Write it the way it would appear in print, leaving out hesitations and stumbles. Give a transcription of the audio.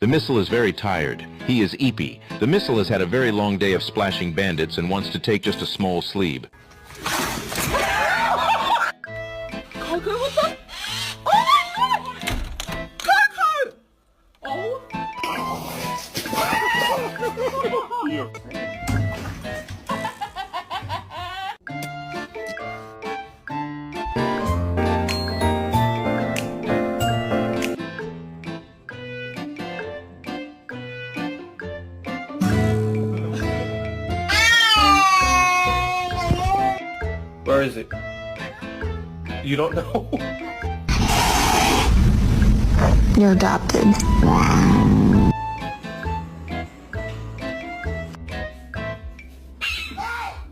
The missile is very tired. He is Eepy. The missile has had a very long day of splashing bandits and wants to take just a small sleep. Coco, what the? Oh my god! Coco! Oh. Where is it? You don't know? You're adopted.